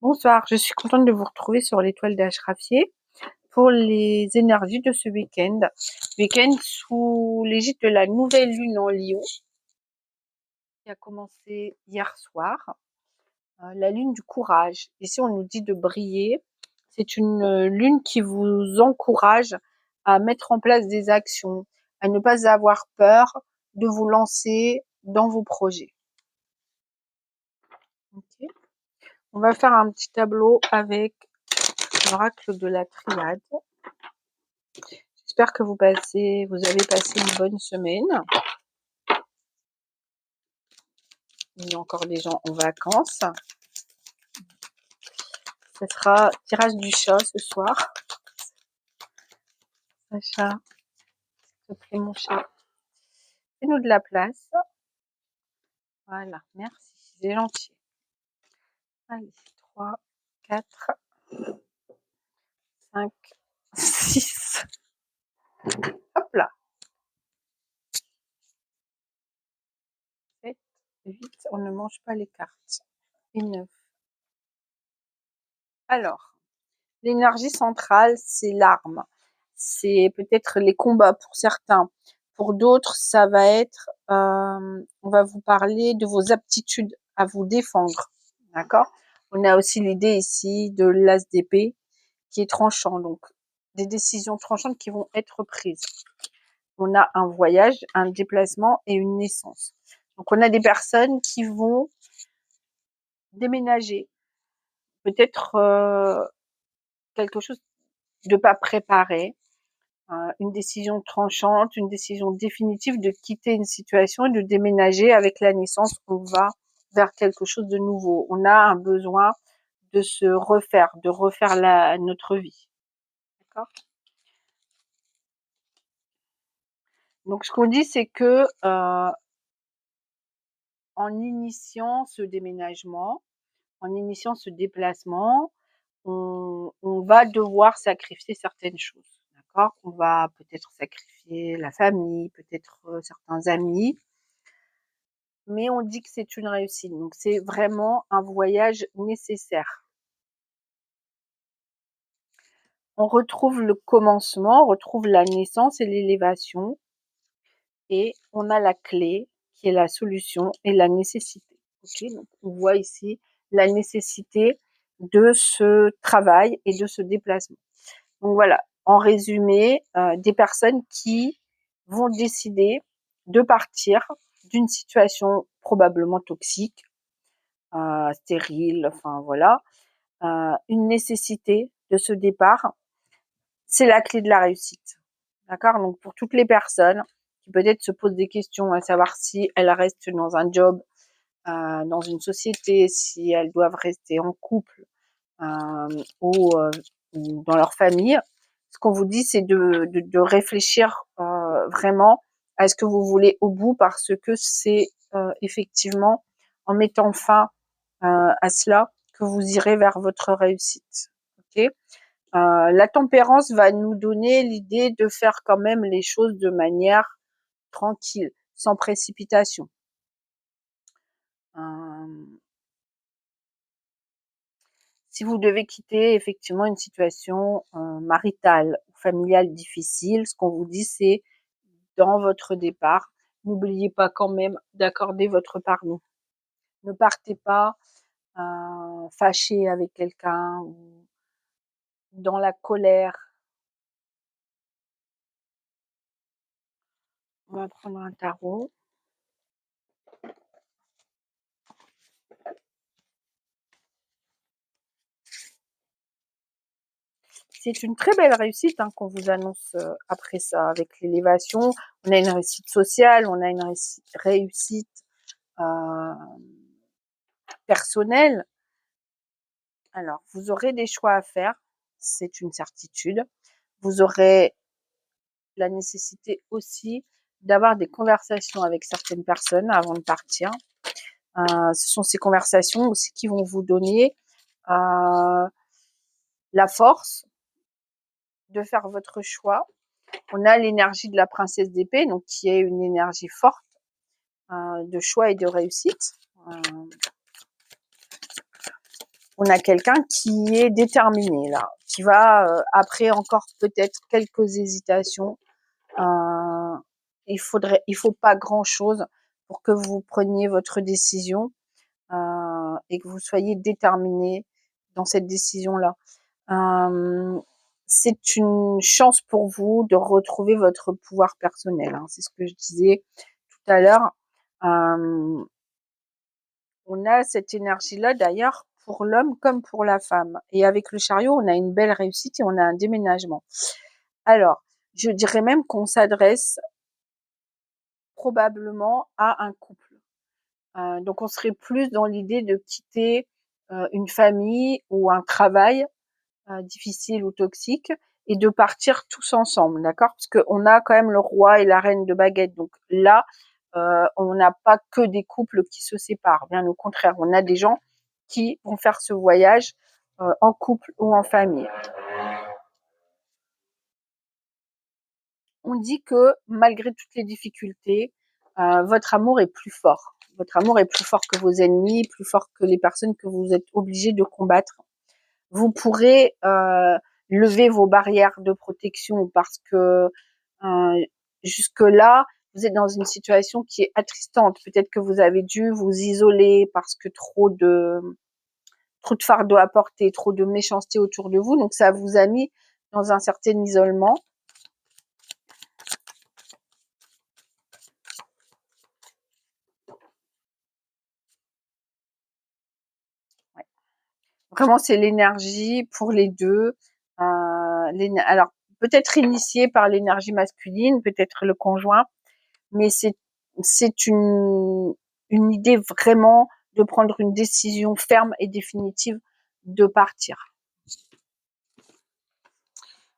Bonsoir, je suis contente de vous retrouver sur l'étoile d'Ashrafieh pour les énergies de ce week-end. Week-end sous l'égide de la nouvelle lune en Lion qui a commencé hier soir. La lune du courage. Ici, on nous dit de briller. C'est une lune qui vous encourage à mettre en place des actions, à ne pas avoir peur de vous lancer dans vos projets. Okay. On va faire un petit tableau avec l'oracle de la triade. J'espère que vous avez passé une bonne semaine. Il y a encore des gens en vacances. Ce sera tirage du chat ce soir. Sacha, s'il te plaît mon chat. Fais-nous de la place. Voilà, merci, c'est gentil. Allez, 3, 4, 5, 6. Hop là. 7, 8. On ne mange pas les cartes. Et 9. Alors, l'énergie centrale, c'est l'arme. C'est peut-être les combats pour certains. Pour d'autres, ça va être, on va vous parler de vos aptitudes à vous défendre. D'accord? On a aussi l'idée ici de l'as d'épée qui est tranchant. Donc, des décisions tranchantes qui vont être prises. On a un voyage, un déplacement et une naissance. Donc, on a des personnes qui vont déménager. Peut-être quelque chose de pas préparé. Une décision tranchante, une décision définitive de quitter une situation et de déménager. Avec la naissance, on va vers quelque chose de nouveau. On a un besoin de se refaire, de refaire notre vie. D'accord? Donc, ce qu'on dit, c'est que en initiant ce déménagement, en initiant ce déplacement, on va devoir sacrifier certaines choses. D'accord? On va peut-être sacrifier la famille, peut-être certains amis, mais on dit que c'est une réussite. Donc, c'est vraiment un voyage nécessaire. On retrouve le commencement, on retrouve la naissance et l'élévation, et on a la clé qui est la solution et la nécessité. Okay, donc, on voit ici la nécessité de ce travail et de ce déplacement. Donc voilà, en résumé, des personnes qui vont décider de partir d'une situation probablement toxique, stérile, enfin voilà, une nécessité de ce départ, c'est la clé de la réussite. D'accord? Donc pour toutes les personnes qui peut-être se posent des questions à savoir si elles restent dans un job, dans une société, si elles doivent rester en couple ou dans leur famille, ce qu'on vous dit, c'est de réfléchir vraiment à ce que vous voulez au bout, parce que c'est effectivement en mettant fin à cela que vous irez vers votre réussite. Okay. La tempérance va nous donner l'idée de faire quand même les choses de manière tranquille, sans précipitation. Si vous devez quitter effectivement une situation maritale ou familiale difficile, ce qu'on vous dit, c'est dans votre départ, n'oubliez pas quand même d'accorder votre pardon. Ne partez pas fâché avec quelqu'un ou dans la colère. On va prendre un tarot. C'est une très belle réussite qu'on vous annonce après ça, avec l'élévation. On a une réussite sociale, on a une réussite personnelle. Alors, vous aurez des choix à faire, c'est une certitude. Vous aurez la nécessité aussi d'avoir des conversations avec certaines personnes avant de partir. Ce sont ces conversations aussi qui vont vous donner la force de faire votre choix. On a l'énergie de la princesse d'épée, donc qui est une énergie forte de choix et de réussite. on a quelqu'un qui est déterminé là, qui va, après encore peut-être quelques hésitations, il faut pas grand-chose pour que vous preniez votre décision, et que vous soyez déterminé dans cette décision-là. C'est une chance pour vous de retrouver votre pouvoir personnel, hein. C'est ce que je disais tout à l'heure. Euh, on a cette énergie-là d'ailleurs pour l'homme comme pour la femme. Et avec le chariot, on a une belle réussite et on a un déménagement. Alors, je dirais même qu'on s'adresse probablement à un couple. Donc, on serait plus dans l'idée de quitter une famille ou un travail difficile ou toxique et de partir tous ensemble, d'accord? Parce qu'on a quand même le roi et la reine de baguette. Donc là, on n'a pas que des couples qui se séparent. Bien au contraire, on a des gens qui vont faire ce voyage en couple ou en famille. On dit que malgré toutes les difficultés, votre amour est plus fort. Votre amour est plus fort que vos ennemis, plus fort que les personnes que vous êtes obligés de combattre. Vous pourrez lever vos barrières de protection parce que jusque-là, vous êtes dans une situation qui est attristante. Peut-être que vous avez dû vous isoler parce que trop de fardeau à porter, trop de méchanceté autour de vous. Donc, ça vous a mis dans un certain isolement. Ouais. Vraiment, c'est l'énergie pour les deux. Alors, peut-être initié par l'énergie masculine, peut-être le conjoint, mais c'est une idée vraiment de prendre une décision ferme et définitive de partir.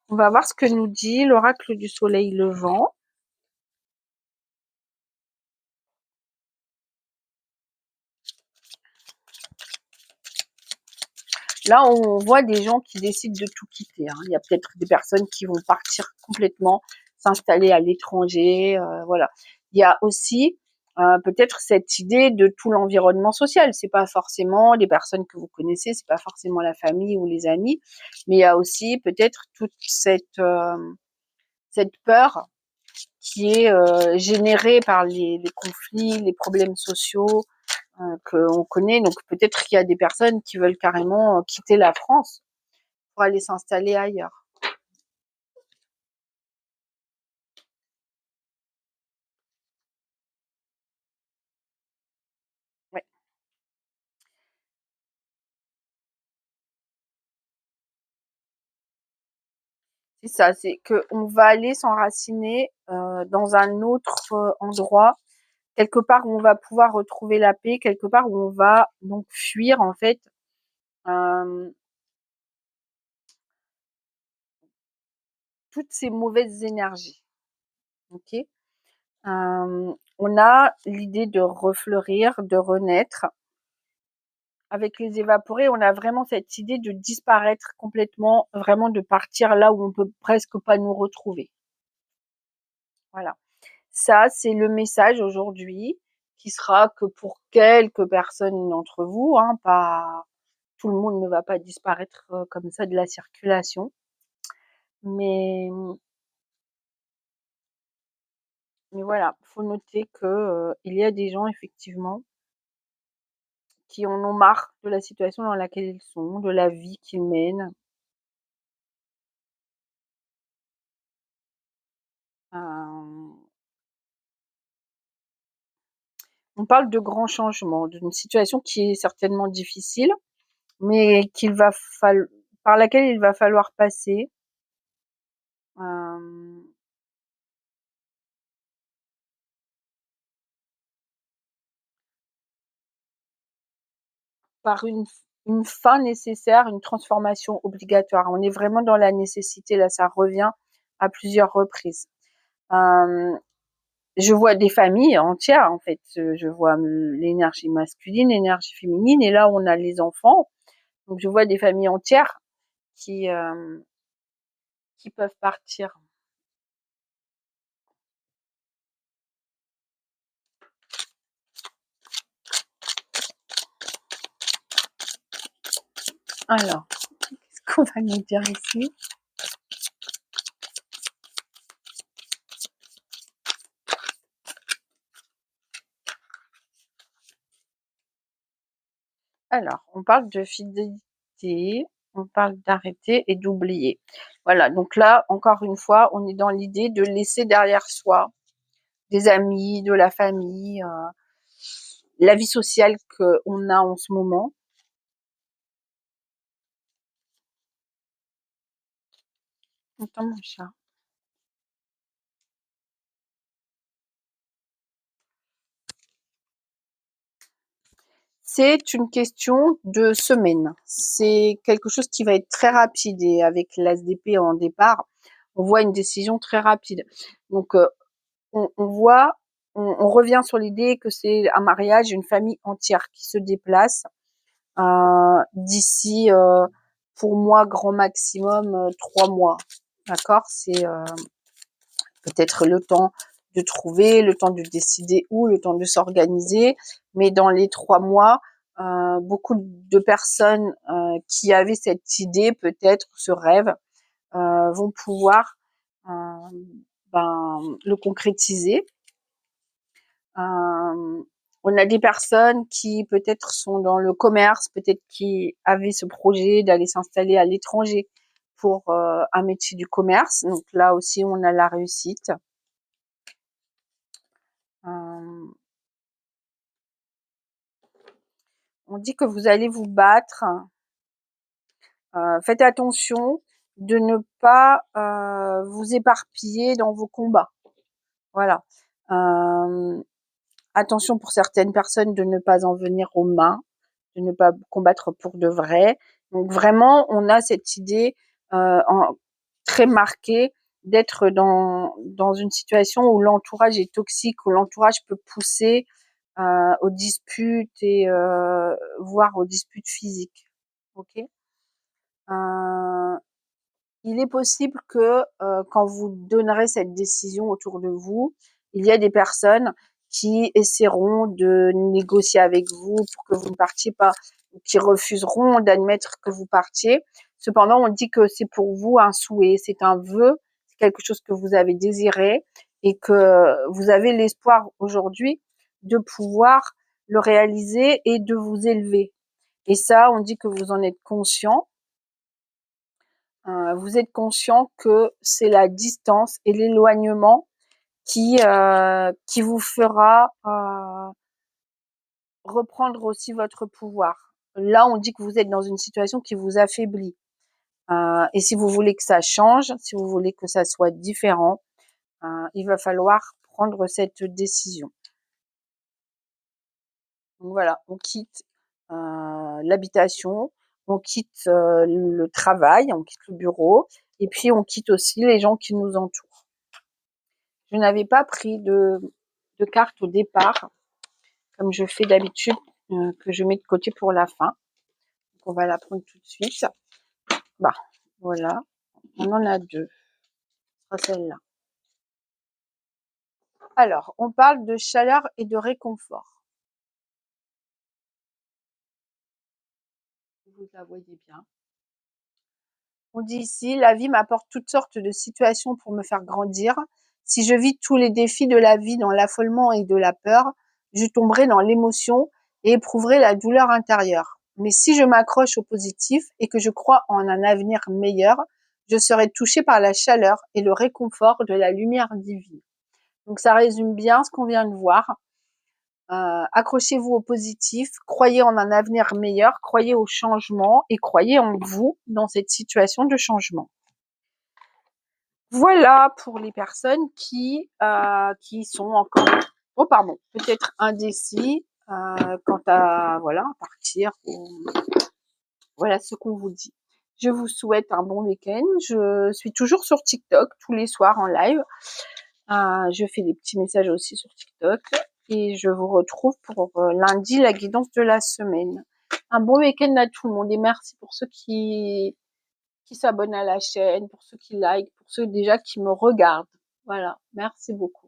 On va voir ce que nous dit l'oracle du soleil levant. Là, on voit des gens qui décident de tout quitter, hein. Il y a peut-être des personnes qui vont partir complètement, s'installer à l'étranger, voilà. Il y a aussi peut-être cette idée de tout l'environnement social. C'est pas forcément les personnes que vous connaissez, c'est pas forcément la famille ou les amis, mais il y a aussi peut-être toute cette peur qui est générée par les conflits, les problèmes sociaux, qu'on connaît. Donc peut-être qu'il y a des personnes qui veulent carrément quitter la France pour aller s'installer ailleurs. Ouais, c'est ça, c'est qu'on va aller s'enraciner dans un autre endroit, quelque part où on va pouvoir retrouver la paix, quelque part où on va donc fuir en fait euh, toutes ces mauvaises énergies. Ok. On a l'idée de refleurir, de renaître. Avec les évaporés, on a vraiment cette idée de disparaître complètement, vraiment de partir là où on peut presque pas nous retrouver. Voilà. Ça, c'est le message aujourd'hui qui sera que pour quelques personnes d'entre vous, hein, pas tout le monde ne va pas disparaître comme ça de la circulation, mais voilà, faut noter que il y a des gens effectivement qui en ont marre de la situation dans laquelle ils sont, de la vie qu'ils mènent. Euh, on parle de grands changements, d'une situation qui est certainement difficile, mais par laquelle il va falloir passer. Euh, par une fin nécessaire, une transformation obligatoire. On est vraiment dans la nécessité, là, ça revient à plusieurs reprises. Euh, je vois des familles entières, en fait. Je vois l'énergie masculine, l'énergie féminine, et là, on a les enfants. Donc, je vois des familles entières qui, euh, qui peuvent partir. Alors, qu'est-ce qu'on va nous dire ici? Alors, on parle de fidélité, on parle d'arrêter et d'oublier. Voilà, donc là, encore une fois, on est dans l'idée de laisser derrière soi des amis, de la famille, la vie sociale qu'on a en ce moment. Attends, mon chat. C'est une question de semaine. C'est quelque chose qui va être très rapide et avec l'ASDP en départ, on voit une décision très rapide. Donc, on voit, on revient sur l'idée que c'est un mariage, une famille entière qui se déplace d'ici, pour moi, grand maximum 3 mois. D'accord? C'est peut-être le temps de trouver, le temps de décider où, le temps de s'organiser. Mais dans les 3 mois, beaucoup de personnes qui avaient cette idée, peut-être ce rêve, vont pouvoir le concrétiser. On a des personnes qui peut-être sont dans le commerce, peut-être qui avaient ce projet d'aller s'installer à l'étranger pour un métier du commerce. Donc là aussi, on a la réussite. On dit que vous allez vous battre. Faites attention de ne pas vous éparpiller dans vos combats. Voilà. Attention pour certaines personnes de ne pas en venir aux mains, de ne pas combattre pour de vrai. Donc vraiment, on a cette idée très marquée d'être dans une situation où l'entourage est toxique, où l'entourage peut pousser aux disputes et voire aux disputes physiques. Ok. Il est possible que quand vous donnerez cette décision autour de vous, il y a des personnes qui essaieront de négocier avec vous pour que vous ne partiez pas, qui refuseront d'admettre que vous partiez. Cependant, on dit que c'est pour vous un souhait, c'est un vœu, c'est quelque chose que vous avez désiré et que vous avez l'espoir aujourd'hui de pouvoir le réaliser et de vous élever. Et ça, on dit que vous en êtes conscient. Vous êtes conscient que c'est la distance et l'éloignement qui vous fera reprendre aussi votre pouvoir. Là, on dit que vous êtes dans une situation qui vous affaiblit. Et si vous voulez que ça change, si vous voulez que ça soit différent, il va falloir prendre cette décision. Donc voilà, on quitte l'habitation, on quitte le travail, on quitte le bureau, et puis on quitte aussi les gens qui nous entourent. Je n'avais pas pris de carte au départ, comme je fais d'habitude, que je mets de côté pour la fin. Donc on va la prendre tout de suite. Bah, voilà, on en a 2. Ce sera celle-là. Alors, on parle de chaleur et de réconfort. Vous la voyez bien. On dit ici, la vie m'apporte toutes sortes de situations pour me faire grandir. Si je vis tous les défis de la vie dans l'affolement et de la peur, je tomberai dans l'émotion et éprouverai la douleur intérieure. Mais si je m'accroche au positif et que je crois en un avenir meilleur, je serai touchée par la chaleur et le réconfort de la lumière divine. Donc ça résume bien ce qu'on vient de voir. Accrochez-vous au positif, croyez en un avenir meilleur, croyez au changement et croyez en vous dans cette situation de changement. Voilà pour les personnes qui sont encore, peut-être indécis quant à partir. Voilà ce qu'on vous dit. Je vous souhaite un bon week-end. Je suis toujours sur TikTok tous les soirs en live. Je fais des petits messages aussi sur TikTok. Et je vous retrouve pour lundi, la guidance de la semaine. Un bon week-end à tout le monde et merci pour ceux qui s'abonnent à la chaîne, pour ceux qui like, pour ceux déjà qui me regardent. Voilà, merci beaucoup.